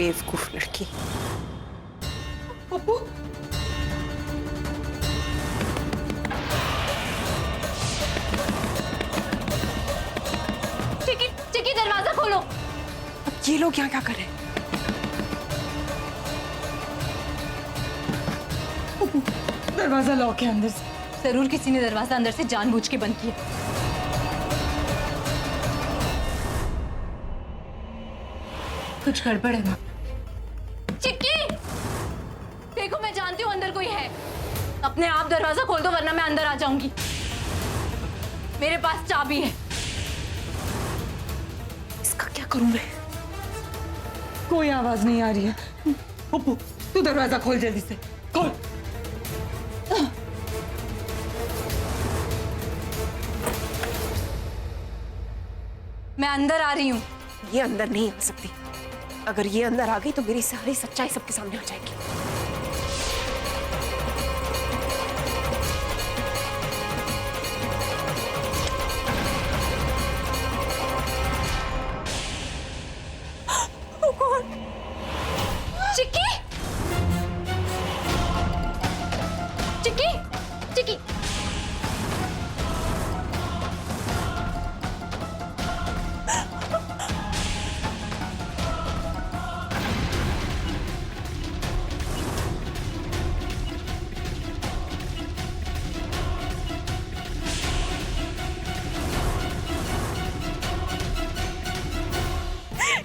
बेवकूफ लड़की। पप्पू, चिक्की, चिक्की दरवाजा खोलो। अब ये लोग यहाँ क्या कर रहे हैं? दरवाजा लॉक है अंदर से। जरूर किसी ने दरवाजा अंदर से जानबूझ के बंद किया। कुछ गड़बड़ है माँ। चिक्की, देखो मैं जानती हूँ अंदर कोई है। अपने आप दरवाजा खोल दो वरना मैं अंदर आ जाऊंगी। मेरे पास चाबी है। इसका क्या करूं मैं? कोई आवाज नहीं आ रही है। पप्पू, तू दरवाजा खोल जल्दी से, खोल। मैं अंदर आ रही हूँ। ये अंदर नहीं आ सकती। अगर ये अंदर आ गई तो मेरी सारी सच्चाई सबके सामने आ जाएगी। वो कौन? चिक्की, चिक्की, चिक्की।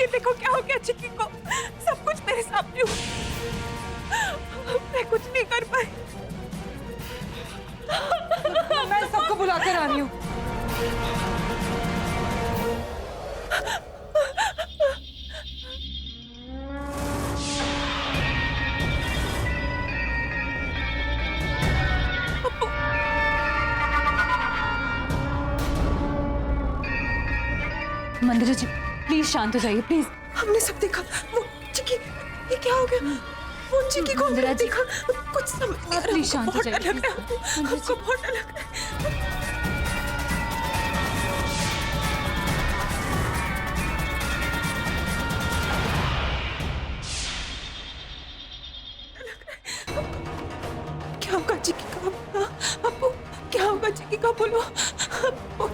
ये देखो क्या हो गया चिक्की को। सब कुछ मेरे सामने हुआ। मैं कुछ नहीं कर पाई। मैं सबको बुलाकर आ रही हूँ। मंदिरा जी प्लीज शांत हो जाइए प्लीज। हमने सब देखा। वो चिक्की, ये क्या हो गया? वो चिक्की को हमने देखा। कुछ समझ नहीं आ रहा। प्लीज शांत हो जाइए। बहुत डर लग रहा है। हमको बहुत डर लग रहा है। क्या होगा चिक्की का? अप्पू, क्या होगा चिक्की का? बोलो अप्पू।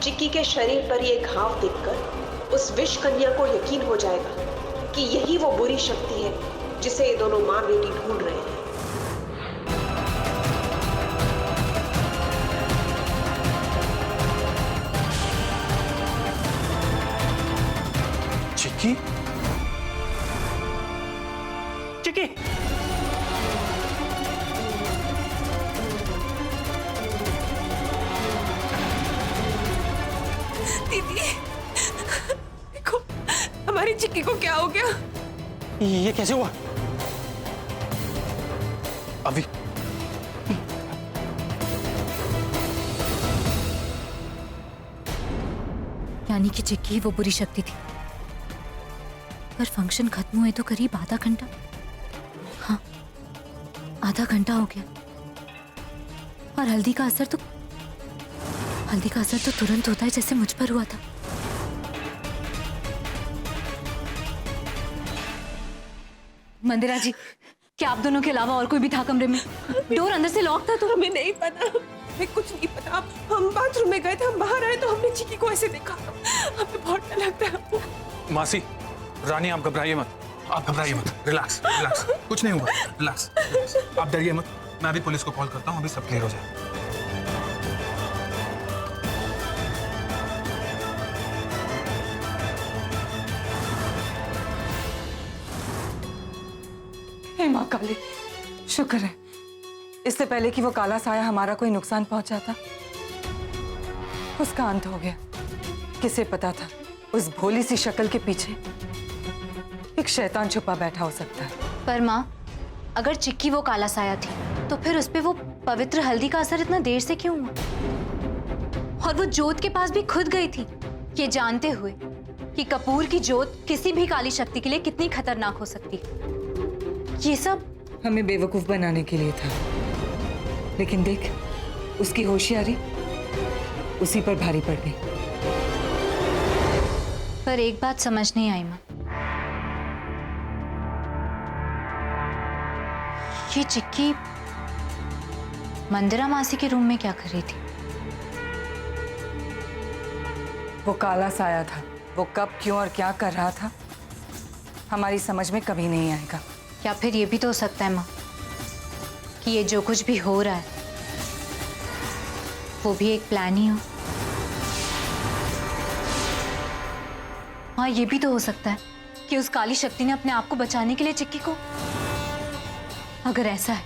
चिक्की के शरीर पर ये घाव देखकर उस विष कन्या को यकीन हो जाएगा कि यही वो बुरी शक्ति है जिसे ये दोनों मां बेटी ढूंढ रहे हैं। चिक्की, चिक्की, दीदी, देखो हमारी चिक्की को क्या हो गया? ये कैसे हुआ? अभी यानी कि चिक्की वो बुरी शक्ति थी। पर फंक्शन खत्म हुए तो करीब आधा घंटा, हाँ आधा घंटा हो गया। और हल्दी का असर तो तुरंत होता है जैसे मुझ पर हुआ था। मंदिरा जी, क्या आप दोनों के अलावा और कोई भी था कमरे में? डोर अंदर से लॉक था तो? हमें नहीं पता, हमें कुछ नहीं पता। हम बाथरूम में गए थे, हम बाहर आए तो हमने चिक्की को ऐसे देखा। हमें बहुत डर लग रहा है। मासी, रानी आप घबराइए मत, आप घबराइए मत, रिलैक्स रिलैक्स, कुछ नहीं हुआ, रिलैक्स। आप डरिए मत, मैं अभी पुलिस को कॉल करता हूँ, अभी सब क्लियर हो जाए। हे माँ काली, शुक्र है इससे पहले कि वो काला साया हमारा कोई नुकसान पहुंचाता, उसका अंत हो गया। किसे पता था उस भोली सी शक्ल के पीछे एक शैतान छुपा बैठा हो सकता है। पर माँ, अगर चिक्की वो काला साया थी तो फिर उस पे वो पवित्र हल्दी का असर इतना देर से क्यों हुआ? और वो जोत के पास भी खुद गई थी, ये जानते हुए कि कपूर की जोत किसी भी काली शक्ति के लिए कितनी खतरनाक हो सकती है। ये सब हमें बेवकूफ बनाने के लिए था, लेकिन देख उसकी होशियारी उसी पर भारी पड़ गई। पर एक बात समझ नहीं आई माँ, ये चिक्की मंदिरा मासी के रूम में क्या कर रही थी? वो काला साया था, वो कब क्यों और क्या कर रहा था हमारी समझ में कभी नहीं आएगा। या फिर ये भी तो हो सकता है माँ कि ये जो कुछ भी हो रहा है वो भी एक प्लान ही हो। हाँ, ये भी तो हो सकता है कि उस काली शक्ति ने अपने आप को बचाने के लिए चिक्की को, अगर ऐसा है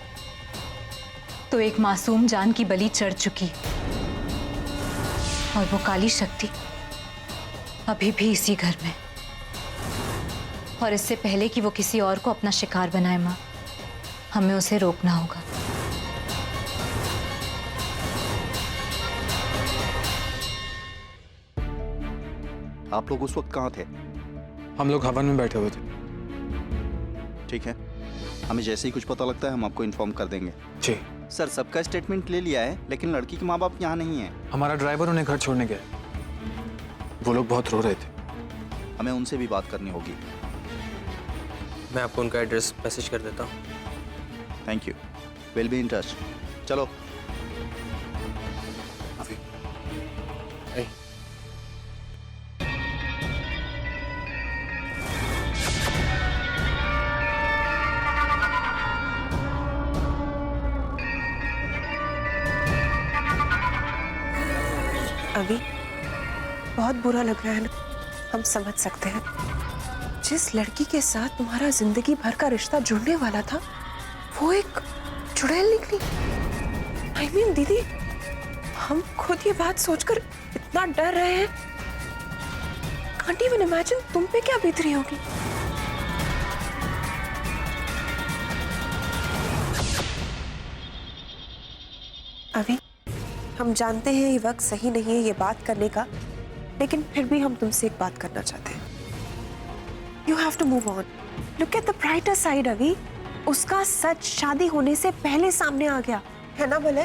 तो एक मासूम जान की बलि चढ़ चुकी है और वो काली शक्ति अभी भी इसी घर में। और इससे पहले कि वो किसी और को अपना शिकार बनाए माँ, हमें उसे रोकना होगा। आप लोग उस वक्त कहाँ थे? हम लोग हवन में बैठे हुए थे। ठीक है, हमें जैसे ही कुछ पता लगता है हम आपको इन्फॉर्म कर देंगे। जी। सर, सबका स्टेटमेंट ले लिया है, लेकिन लड़की के माँ बाप यहाँ नहीं है। हमारा ड्राइवर उन्हें घर छोड़ने गया, वो लोग बहुत रो रहे थे। हमें उनसे भी बात करनी होगी। मैं आपको उनका एड्रेस मैसेज कर देता हूँ। Thank you, will be in touch. चलो। अभी अभी बहुत बुरा लग रहा है ना, हम समझ सकते हैं। जिस लड़की के साथ तुम्हारा जिंदगी भर का रिश्ता जुड़ने वाला था वो एक चुड़ैल निकली। I mean, दीदी, हम खुद ये बात सोचकर इतना डर रहे हैं। Can't even imagine तुम पे क्या बीत रही होगी। अभी हम जानते हैं ये वक्त सही नहीं है ये बात करने का, लेकिन फिर भी हम तुमसे एक बात करना चाहते हैं। You have to move on. Look at the brighter side, अभी। उसका सच शादी होने से पहले सामने आ गया है ना भले?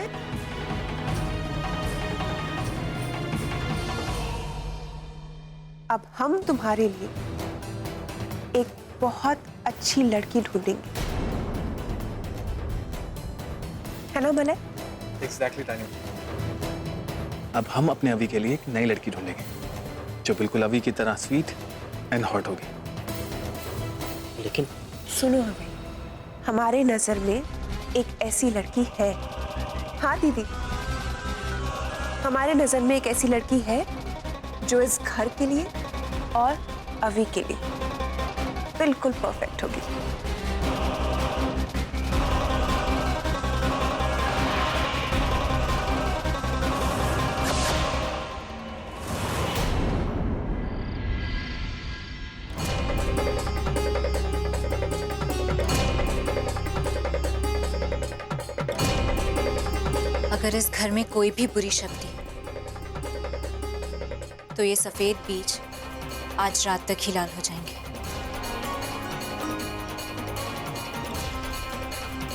अब हम तुम्हारे लिए एक बहुत अच्छी लड़की ढूंढेंगे, है ना भले? एग्जैक्टली तानी। अब हम अपने अवी के लिए एक नई लड़की ढूंढेंगे जो बिल्कुल अवी की तरह स्वीट एंड हॉट होगी। लेकिन सुनो अभी, हमारे नजर में एक ऐसी लड़की है। हाँ दीदी, हमारे नजर में एक ऐसी लड़की है जो इस घर के लिए और अवी के लिए बिल्कुल परफेक्ट होगी। अगर इस घर में कोई भी बुरी शक्ति है तो ये सफेद बीज आज रात तक ही लाल हो जाएंगे।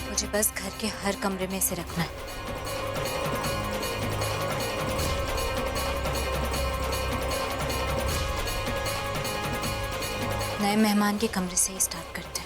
मुझे बस घर के हर कमरे में इसे रखना है। नए मेहमान के कमरे से ही स्टार्ट करते हैं।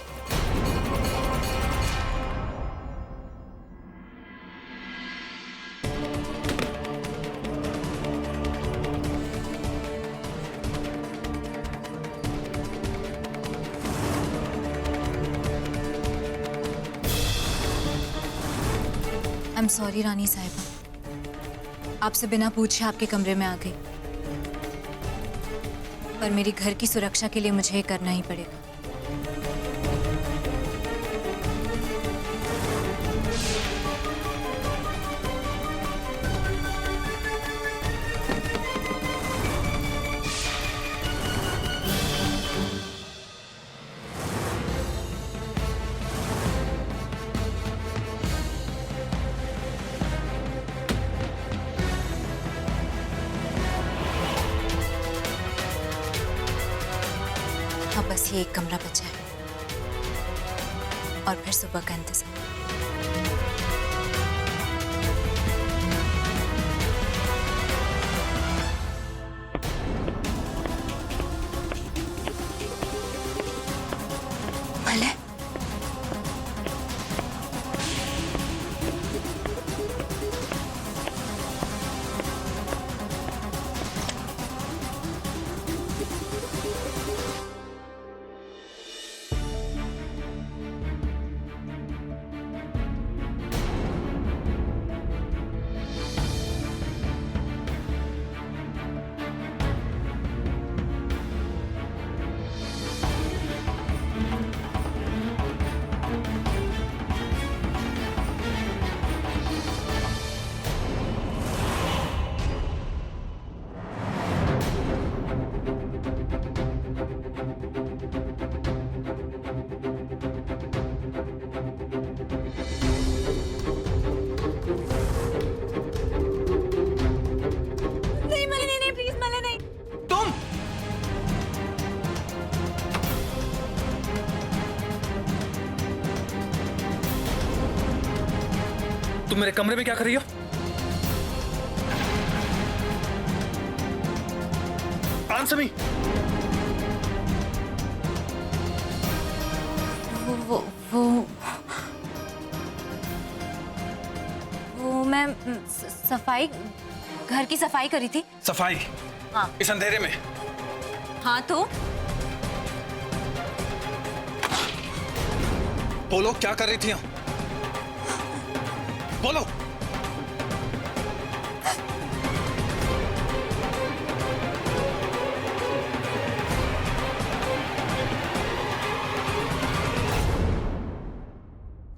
आई एम सॉरी रानी साहिबा, आपसे बिना पूछे आपके कमरे में आ गई, पर मेरी घर की सुरक्षा के लिए मुझे ये करना ही पड़ेगा। अब बस ये एक कमरा बचा है और फिर सुबह का इंतजार। मलय, तुम मेरे कमरे में क्या कर रही हो? Answer me. वो मैं सफाई, घर की सफाई करी थी। सफाई? हाँ। इस अंधेरे में? हाँ तो बोलो क्या कर रही थी? बोलो।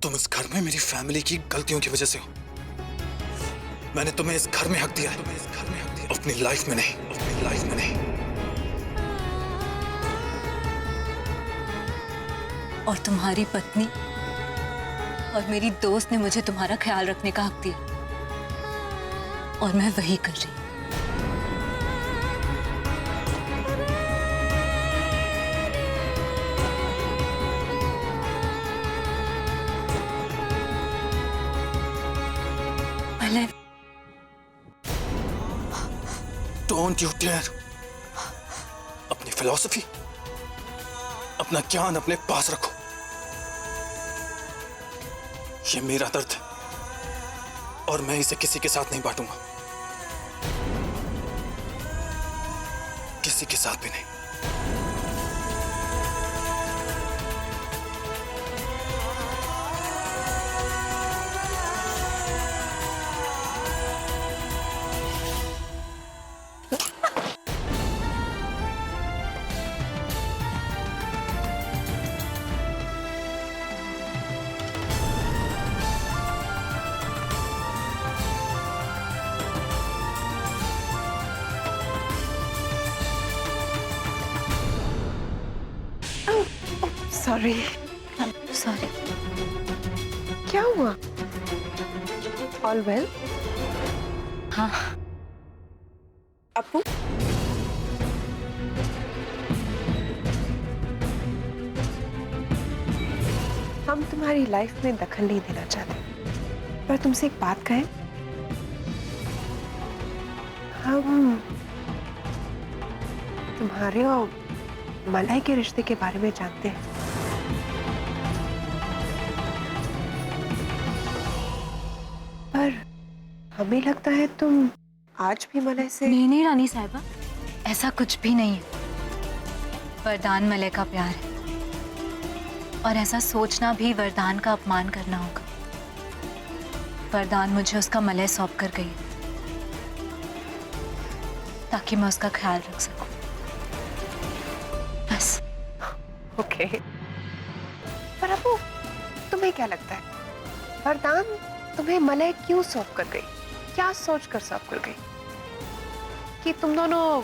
तुम इस घर में मेरी फैमिली की गलतियों की वजह से हो। मैंने तुम्हें इस घर में हक दिया है, अपनी लाइफ में नहीं, अपनी लाइफ में नहीं। और तुम्हारी पत्नी और मेरी दोस्त ने मुझे तुम्हारा ख्याल रखने का हक दिया और मैं वही कर रही हूं। डोंट यू डेयर अपनी फिलॉसफी, अपना ज्ञान अपने पास रखो। ये मेरा दर्द है और मैं इसे किसी के साथ नहीं बांटूंगा, किसी के साथ भी नहीं। सॉरी। सॉरी। क्या हुआ? All well? हाँ। अपू, हम तुम्हारी लाइफ में दखल नहीं देना चाहते, पर तुमसे एक बात कहें। हम तुम्हारे और मलय के रिश्ते के बारे में जानते हैं। पर हमें लगता है तुम आज भी मलय से। नहीं रानी साहिबा, ऐसा कुछ भी नहीं है। वरदान मलय का प्यार है और ऐसा सोचना भी वरदान का अपमान करना होगा। वरदान मुझे उसका मलय सौंप कर गई ताकि मैं उसका ख्याल रख सकूं, बस। ओके। पर अबू, तुम्हें क्या लगता है वरदान तुम्हें मलय क्यों सौंप कर गई? क्या सोचकर सौंप कर गई? कि तुम दोनों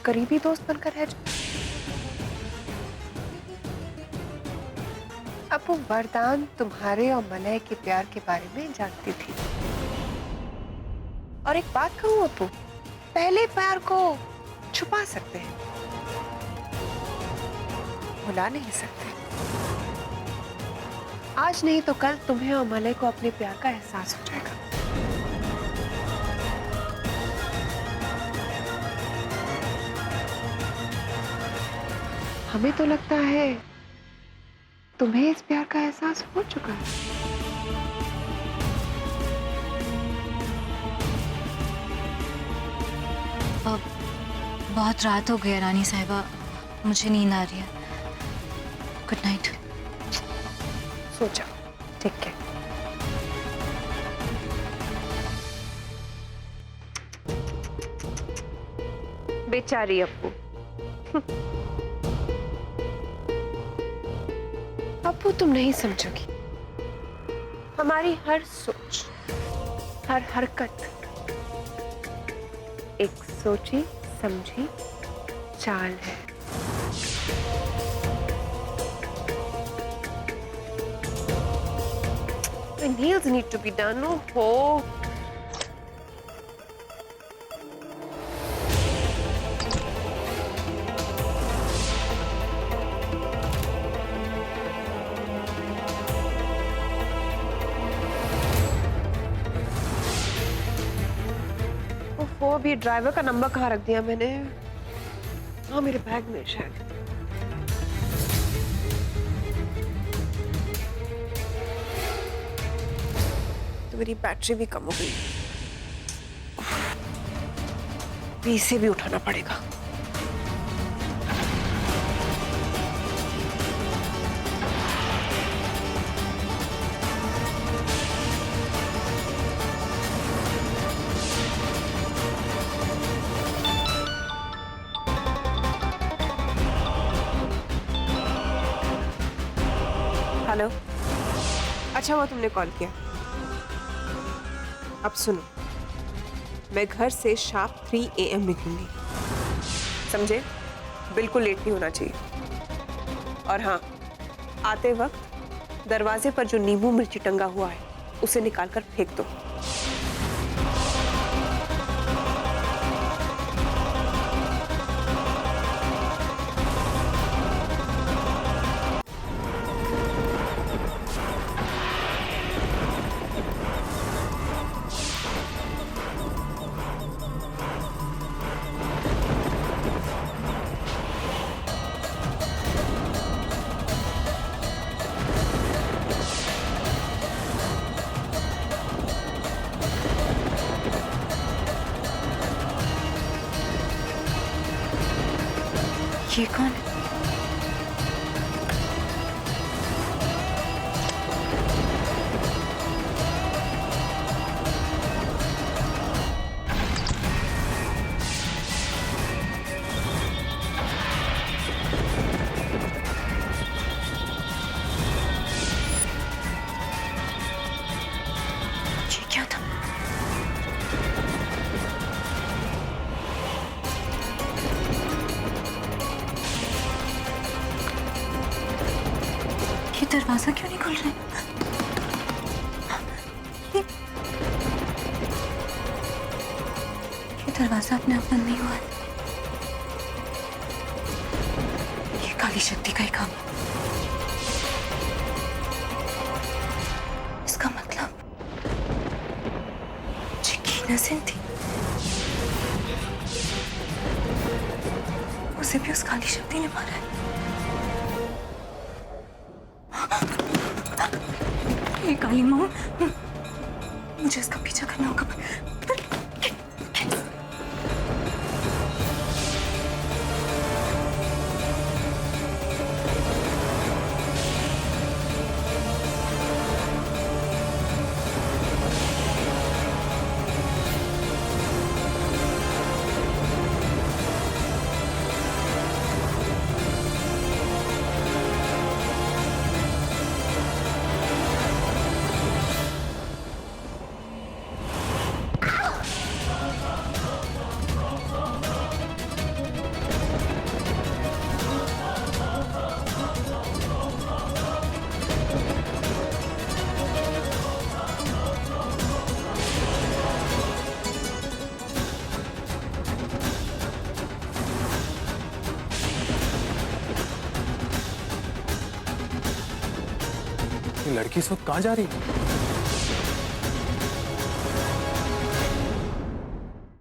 करीबी दोस्त बनकर रह जाओ? अबू, वरदान तुम्हारे और मलय के प्यार के बारे में जानती थी। और एक बात कहूं अबू, पहले प्यार को छुपा सकते हैं, भुला नहीं सकते। आज नहीं तो कल तुम्हें और मलय को अपने प्यार का एहसास हो जाएगा। हमें तो लगता है तुम्हें इस प्यार का एहसास हो चुका है। अब बहुत रात हो गई रानी साहिबा, मुझे नींद आ रही है। Good night. सो जाओ, ठीक है। बेचारी अप्पू। अप्पू, तुम नहीं समझोगी। हमारी हर सोच, हर हरकत एक सोची समझी चाल है। My nails need to be done. Oh. वो भी ड्राइवर का नंबर कहाँ रख दिया मैंने? हाँ, मेरे बैग में शायद। तो मेरी बैटरी भी कम हो गई, इसे भी उठाना पड़ेगा। हेलो, अच्छा हुआ तुमने कॉल किया। अब सुनो, मैं घर से शार्प 3 AM निकलूंगी, समझे? बिल्कुल लेट नहीं होना चाहिए। और हाँ, आते वक्त दरवाजे पर जो नींबू मिर्ची टंगा हुआ है उसे निकाल कर फेंक दो। ये कौन है? ये क्या था? दरवाजा क्यों नहीं खुल रहा है? ये दरवाजा अपने आप बंद नहीं हुआ है। ये काली शक्ति का ही काम है। इसका मतलब ये नसीम थी, उसे भी उस काली शक्ति ने मारा है। ये काली माँ, मुझे इसका पीछा करना होगा। ये लड़की इस वक्त कहाँ जा रही है?